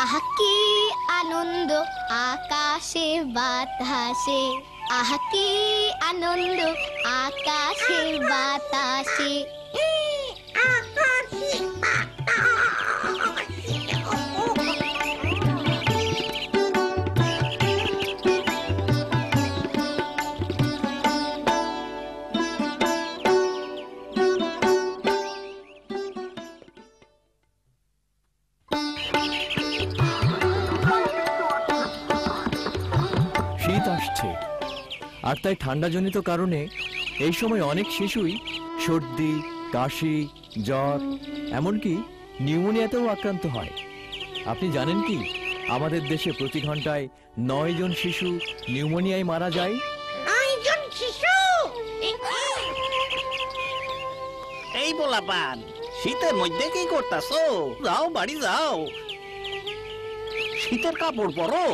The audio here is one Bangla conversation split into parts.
আহা কি আনন্দ আকাশে বাতাসে, আহা কি আনন্দ আকাশে বাতাসে। শীত আসছে, আর তাই ঠান্ডাজনিত কারণে এই সময় অনেক শিশুই সর্দি, কাশি, জ্বর, এমনকি নিউমোনিয়াতেও আক্রান্ত হয়। আপনি জানেন কি, আমাদের দেশে প্রতি ঘন্টায় 9 জন শিশু নিউমোনিয়ায় মারা যায়। 9 জন শিশু! এই পোলাপান, শীতের মধ্যে কি করতাছো? যাও বাড়ি যাও, শীতের কাপড় পরো।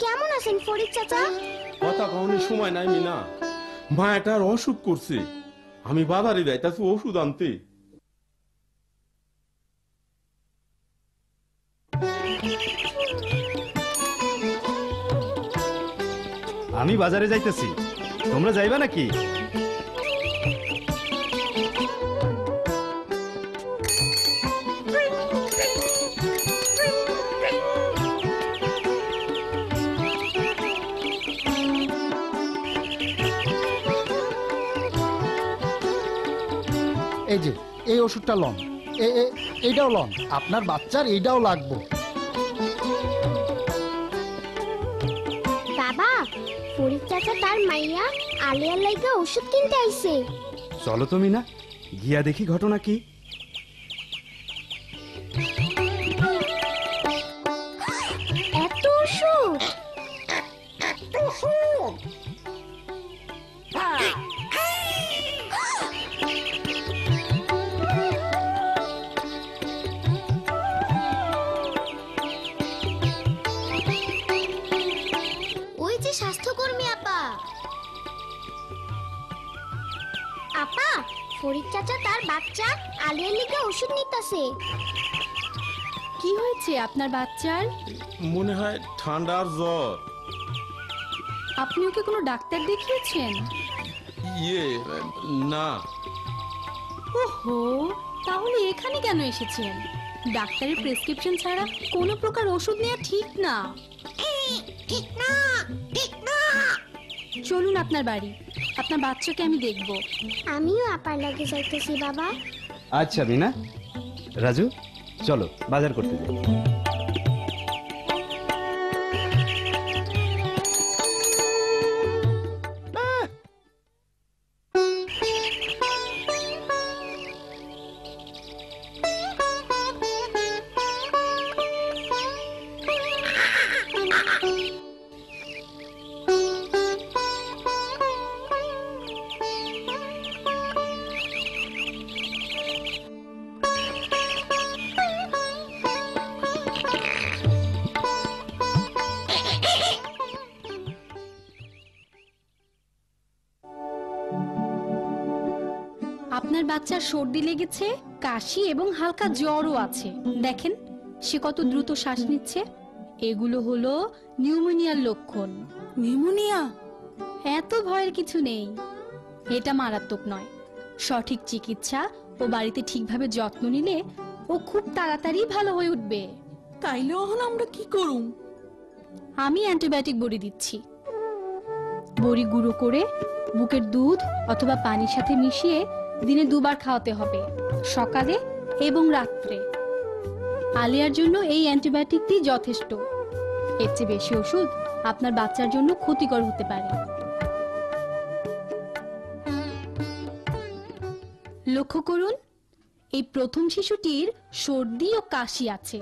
কেমন আছেন ফরিদ চাচা? কথা কখনই সময় নাই মিনা, মায়াটার অসুখ করছে। আমি বাজারে যাইতাছি ওষুধ আনতে। আমি বাজারে যাইতেছি, তোমরা যাইবা নাকি? এই যে এই ওষুধটা লন, এইটাও লন, আপনার বাচ্চার এইটাও লাগবে। বাবা, ফরিদ চাচা তার মাইয়া আলিয়ার লাইগা ওষুধ কিনতে আইছে। চলো তুমি না, গিয়া দেখি ঘটনা কি। এত ওষুধ! ওই যে স্বাস্থ্যকর্মী আপা। আপা, ফরিদ চাচা তার বাচ্চা আলিয়ার লিগে ওষুধ নিতেছে। কি হয়েছে আপনার বাচ্চার? মনে হয় ঠান্ডার জ্বর। আপনি ওকে কোনো ডাক্তার দেখিয়েছেন? ইয়ে না। ওহো, তাহলে এখানে কেন এসেছেন? ডাক্তারের প্রেসক্রিপশন ছাড়া কোনো প্রকার ওষুধ নেওয়া ঠিক না। ঠিক না, ঠিক না। চলুন আপনার বাড়ি, আপনার বাচ্চাকে আমি দেখব। আমিও আপার লাগে যাইতেছি বাবা। আচ্ছা মিনা, রাজু চলো বাজার করতে যাই। আপনার বাচ্চার সর্দি লেগেছে, কাশি এবং হালকা জ্বরও আছে। দেখেন সে কত দ্রুত শ্বাস নিচ্ছে। এগুলো হলো নিউমোনিয়ার লক্ষণ। নিউমোনিয়া? এত ভয়ের কিছু নেই, এটা মারাত্মক নয়। সঠিক চিকিৎসা ও বাড়িতে ঠিকভাবে যত্ন নিলে ও খুব তাড়াতাড়ি ভালো হয়ে উঠবে। তাইলে এখন আমরা কি করুম? আমি অ্যান্টিবায়োটিক বড়ি দিচ্ছি। বড়ি গুঁড়ো করে বুকের দুধ অথবা পানির সাথে মিশিয়ে দিনে 2 বার খাওয়াতে হবে, সকালে এবং রাত্রে। আলিয়ার জন্য এই অ্যান্টিবায়োটিকটি যথেষ্ট। এর চেয়ে বেশি ওষুধ আপনার বাচ্চার জন্য ক্ষতিকর হতে পারে। লক্ষ্য করুন, এই প্রথম শিশুটির সর্দি ও কাশি আছে,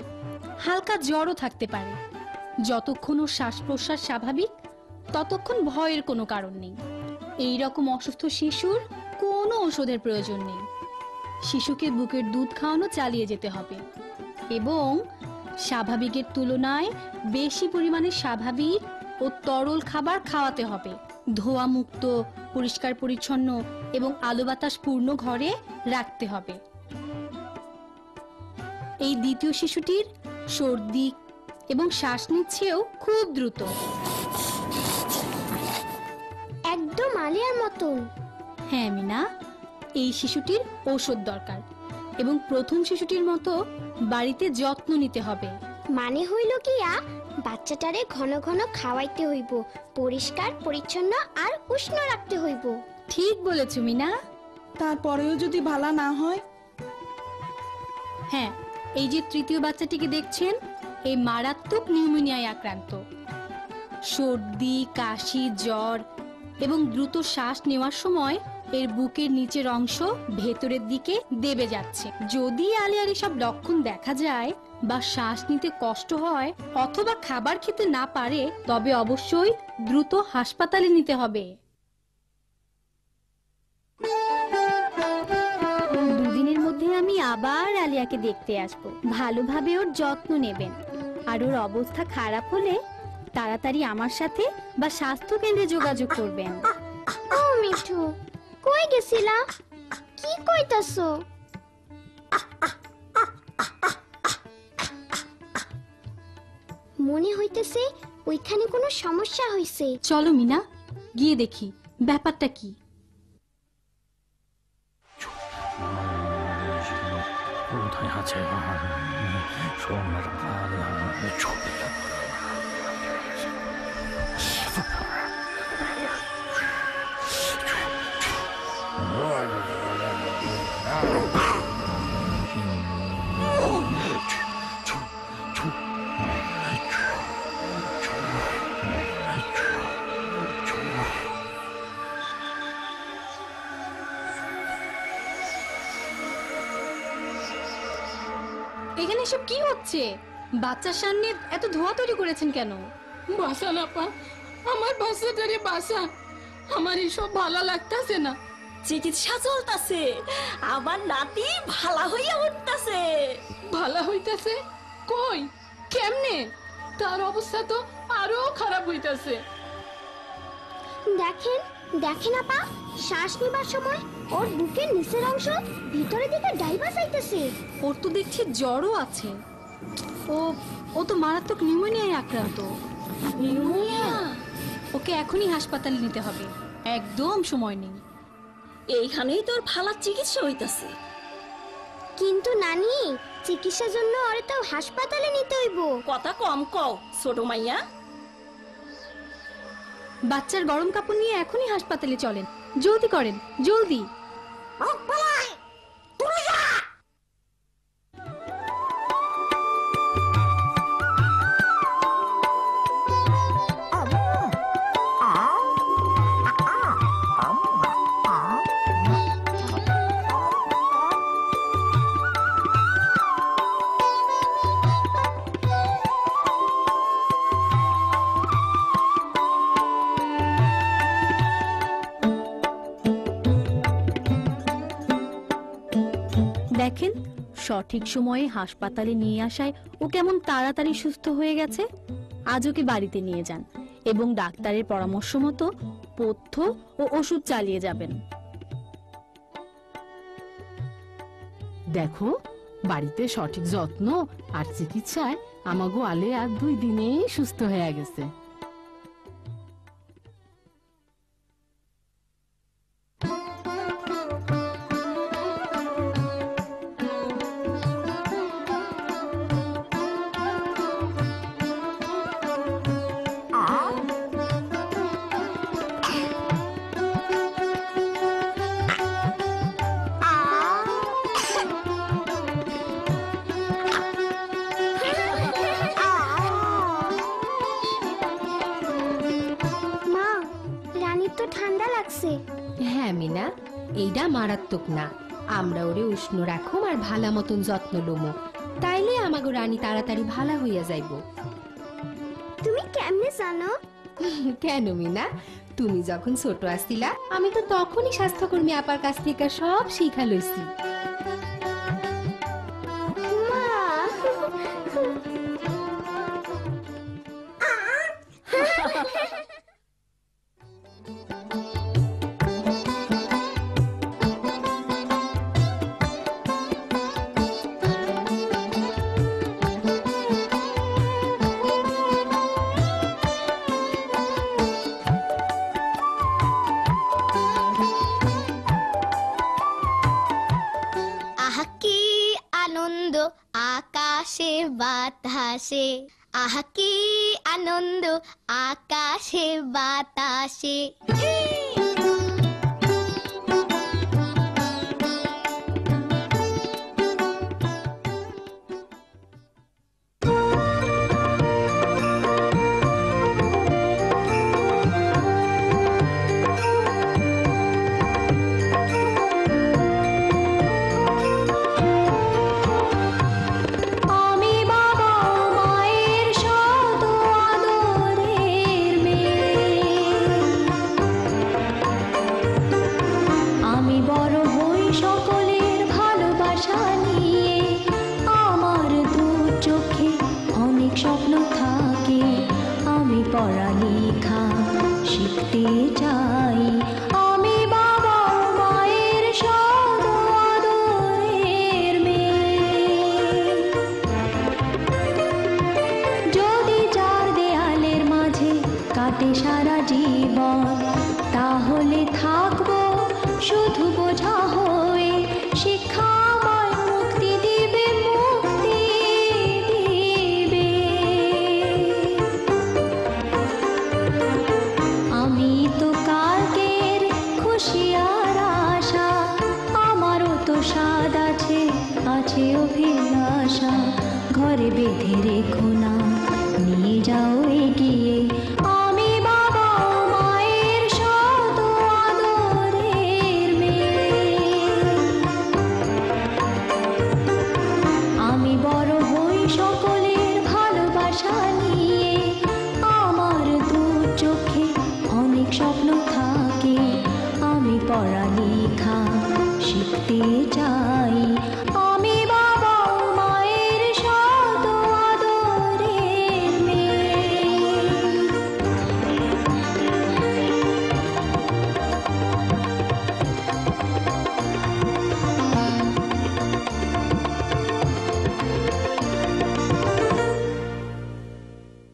হালকা জ্বরও থাকতে পারে। যতক্ষণ ওর শ্বাস প্রশ্বাস স্বাভাবিক ততক্ষণ ভয়ের কোনো কারণ নেই। এই রকম অসুস্থ শিশুর কোনো ওষুধের প্রয়োজন নেই। শিশুকে বুকের দুধ খাওয়ানো চালিয়ে যেতে হবে এবং স্বাভাবিকের তুলনায় বেশি পরিমাণে স্বাভাবিক ও তরল খাবার খাওয়াতে হবে। ধোয়া মুক্ত, পরিষ্কার পরিচ্ছন্ন এবং আলো বাতাস পূর্ণ ঘরে রাখতে হবে। এই দ্বিতীয় শিশুটির সর্দি এবং শ্বাস নিচ্ছেও খুব দ্রুত। একদম আলিয়ার মতন। হ্যাঁ মিনা, এই শিশুটির ঔষধ দরকার এবং প্রথম শিশুটির মতো বাড়িতে যত্ন নিতে হবে। মানে হইল কিয়া বাচ্চাটারে ঘন ঘন খাওয়াইতে হইব, পরিষ্কার পরিচ্ছন্ন আর উষ্ণ রাখতে হইব। ঠিক বলেছো মিনা। তারপরেও যদি ভালো না হয়? হ্যাঁ, এই যে তৃতীয় বাচ্চাটিকে দেখছেন, এই মারাত্মক নিউমোনিয়ায় আক্রান্ত। সর্দি, কাশি, জ্বর এবং দ্রুত শ্বাস নেওয়ার সময় এর বুকের নিচের অংশ ভেতরের দিকে দেবে যাচ্ছে। যদি আলিয়ার এসব লক্ষণ দেখা যায় বা শ্বাস নিতে কষ্ট হয় অথবা খাবার খেতে না পারে, তবে অবশ্যই দ্রুত হাসপাতালে নিতে হবে। দুদিনের মধ্যে আমি আবার আলিয়াকে দেখতে আসব। ভালোভাবে ওর যত্ন নেবেন আর ওর অবস্থা খারাপ হলে তাড়াতাড়ি আমার সাথে বা স্বাস্থ্য কেন্দ্রে যোগাযোগ করবেন। ও মিঠু, কই গেছিলা? কি কইতাছো? মনে হইতেছে ওইখানে কোনো সমস্যা হইছে। চলো মিনা, গিয়ে দেখি ব্যাপারটা কি। কোথায় আছে? এখানে এসব কি হচ্ছে? বাচ্চার সামনে এত ধোয়া তৈরি করেছেন কেন? বাসা না পা, আমার বাসাটারে বাসা। আমার এসব ভালো লাগতাছে না। চিকিৎসা চলতাছে, আমার নাতি ভালো হইয়া উঠতাছে। ভালো হইতাছে? কই, কেমনে? তার অবস্থা তো আরো খারাপ হইতাছে। দেখেন দেখেন আপা, শ্বাস নেবার সময় ওর বুকের নিচের অংশ ভিতরের দিকে ডাইবা যাইতেছে। ওর তো দেখছি জ্বরও আছে। ও তো মারাত্মক নিউমোনিয়ায় আক্রান্ত। নিউমোনিয়া? ওকে এখনই হাসপাতালে নিতে হবে, একদম সময় নেই। এইখানেই তোর ভালো চিকিৎসা হইতাছে। কিন্তু নানি, চিকিৎসার জন্য ওরে তো হাসপাতালে নিতে হইব। কথা কম কও ছোট মাইয়া। বাচ্চার গরম কাপড় নিয়ে এখনই হাসপাতালে চলেন, জলদি করেন, জলদি। দেখেন, সঠিক সময়ে হাসপাতালে নিয়ে আসায় ও কেমন তাড়াতাড়ি সুস্থ হয়ে গেছে। আজ ওকে বাড়িতে নিয়ে যান এবং ডাক্তারের পরামর্শ মতো পথ্য ও ওষুধ চালিয়ে যাবেন। দেখো, বাড়িতে সঠিক যত্ন আর চিকিৎসায় আমাগো আলে আর 2 দিনেই সুস্থ হয়ে গেছে। মা, রানীর তো ঠান্ডা লাগছে। হ্যাঁ মিনা, এইটা মারাত্মক না, আমরা ওরে উষ্ণ রাখুম আর ভালা মতন যত্ন লমো, তাইলে আমাগো রানী তাড়াতাড়ি ভালা হইয়া যাইব। তুমি কেমনে জানো? কেন মিনা, তুমি যখন ছোট আসছিলা আমি তো তখনই স্বাস্থ্যকর্মী আপার কাছ থেকে সব শিখা লইছি। আহা কি আনন্দ আকাশে বাতাসে, আহা কি আনন্দ আকাশে বাতাসে। আমি বাবা মায়ের শত আদরের মেয়ে, আমি বড় হই সকলের ভালোবাসা নিয়ে। আমার দু চোখে অনেক স্বপ্ন থাকে, আমি পড়ালেখা শিখতে চাই। আমি বাবা মায়ের শত আদরের মেয়ে, যদি চার দেয়ালের মাঝে কাটে সারা জীবন, তাহলে থাকবো শুধু বোঝা হয়ে। শিক্ষা আমায় মুক্তি দিবে, মুক্তি দিবে। আমি তো কালকের খুশি আর আশা, আমারও তো স্বাদ আছে, আছে অভিলাষা। ঘরে বেঁধে রেখো না, নিয়ে যাও এগিয়ে। আমি বাবা মায়ের শত আদরের মেয়ে, আমি বড় হই সকলের ভালোবাসা নিয়ে। আমার দু চোখে অনেক স্বপ্ন থাকে, আমি পড়া